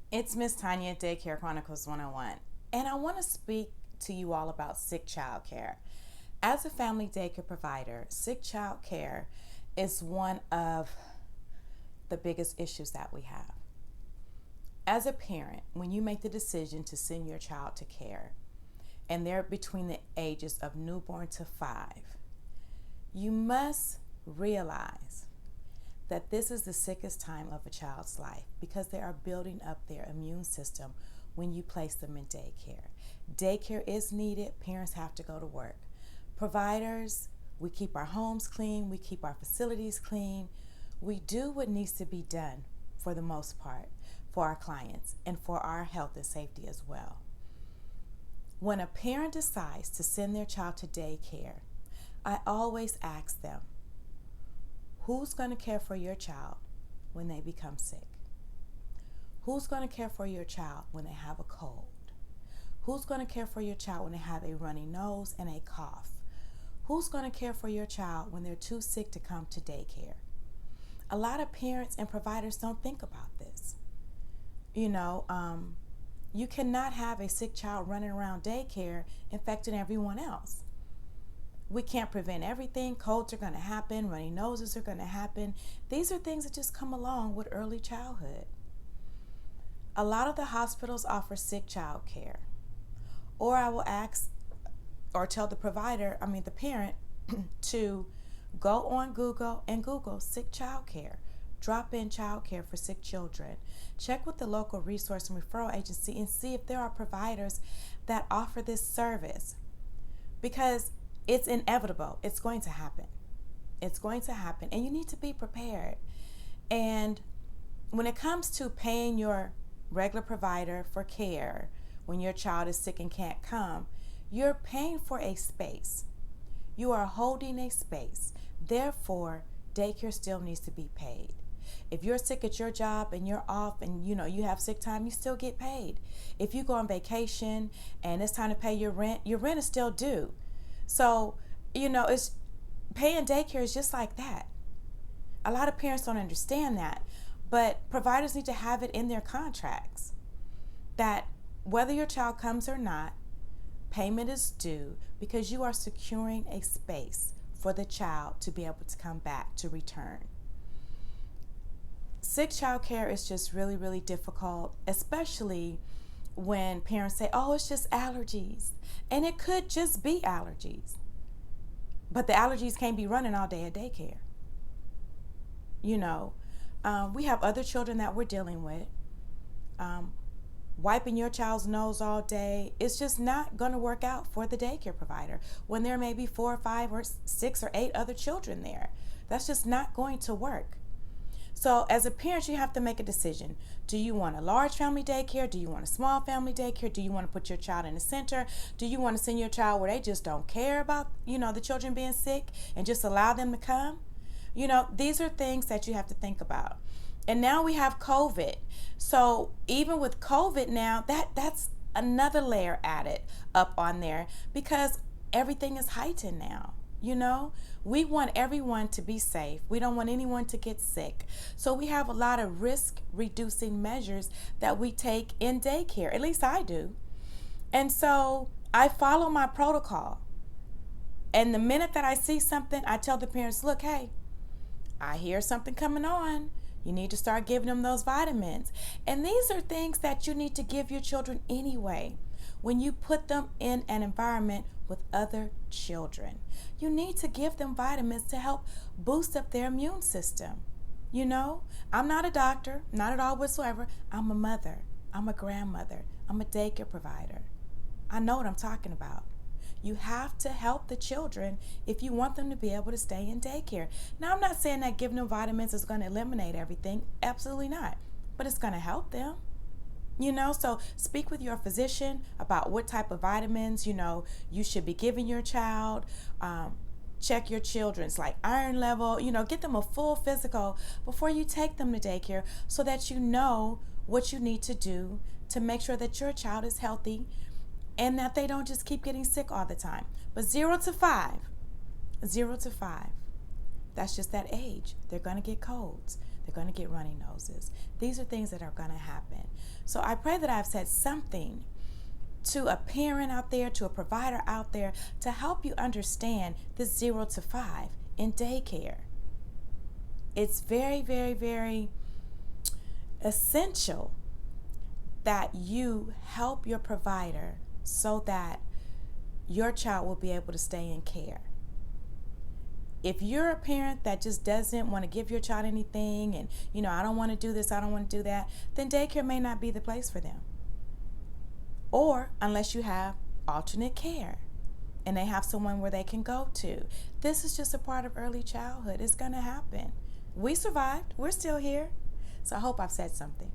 It's Miss Tanya at Daycare Chronicles 101, and I want to speak to you all about sick child care. As a family daycare provider, sick child care is one of the biggest issues that we have. As a parent, when you make the decision to send your child to care, and they're between the ages of newborn to 5, you must realize that this is the sickest time of a child's life because they are building up their immune system when you place them in daycare. Daycare is needed. Parents have to go to work. Providers, we keep our homes clean. We keep our facilities clean. We do what needs to be done for the most part for our clients and for our health and safety as well. When a parent decides to send their child to daycare, I always ask them, who's going to care for your child when they become sick? Who's going to care for your child when they have a cold? Who's going to care for your child when they have a runny nose and a cough? Who's going to care for your child when they're too sick to come to daycare? A lot of parents and providers don't think about this. You cannot have a sick child running around daycare infecting everyone else. We can't prevent everything. Colds are going to happen. Runny noses are going to happen. These are things that just come along with early childhood. A lot of the hospitals offer sick child care. Or I will ask or tell the parent, to go on Google and Google sick child care. Drop in child care for sick children. Check with the local resource and referral agency and see if there are providers that offer this service. Because it's inevitable. It's going to happen. It's going to happen. And you need to be prepared. And when it comes to paying your regular provider for care when your child is sick and can't come, you're paying for a space. You are holding a space. Therefore, daycare still needs to be paid. If you're sick at your job and you're off and you have sick time, you still get paid. If you go on vacation and it's time to pay your rent is still due. So, it's paying daycare is just like that. A lot of parents don't understand that, but providers need to have it in their contracts that whether your child comes or not, payment is due because you are securing a space for the child to be able to come back, to return. Sick child care is just really, really difficult, especially when parents say, oh, it's just allergies. And it could just be allergies. But the allergies can't be running all day at daycare. We have other children that we're dealing with. Wiping your child's nose all day, it's just not going to work out for the daycare provider when there may be 4 or 5 or 6 or 8 other children there. That's just not going to work. So as a parent, you have to make a decision. Do you want a large family daycare? Do you want a small family daycare? Do you want to put your child in the center? Do you want to send your child where they just don't care about, the children being sick and just allow them to come? These are things that you have to think about. And now we have COVID. So even with COVID now, that's another layer added up on there because everything is heightened now. We want everyone to be safe. We don't want anyone to get sick. So we have a lot of risk reducing measures that we take in daycare. At least I do. And so I follow my protocol. And the minute that I see something, I tell the parents, look, hey, I hear something coming on. You need to start giving them those vitamins. And these are things that you need to give your children anyway. When you put them in an environment with other children, you need to give them vitamins to help boost up their immune system. I'm not a doctor, not at all whatsoever. I'm a mother. I'm a grandmother. I'm a daycare provider. I know what I'm talking about. You have to help the children if you want them to be able to stay in daycare. Now, I'm not saying that giving them vitamins is going to eliminate everything. Absolutely not. But it's going to help them. So speak with your physician about what type of vitamins, you should be giving your child. Check your children's iron level, get them a full physical before you take them to daycare so that you know what you need to do to make sure that your child is healthy and that they don't just keep getting sick all the time. But 0 to 5, that's just that age. They're going to get colds. They're going to get runny noses. These are things that are going to happen. So I pray that I've said something to a parent out there, to a provider out there, to help you understand this 0 to 5 in daycare. It's very, very, very essential that you help your provider so that your child will be able to stay in care. If you're a parent that just doesn't want to give your child anything and, I don't want to do this, I don't want to do that, then daycare may not be the place for them. Or unless you have alternate care and they have someone where they can go to. This is just a part of early childhood. It's going to happen. We survived. We're still here. So I hope I've said something.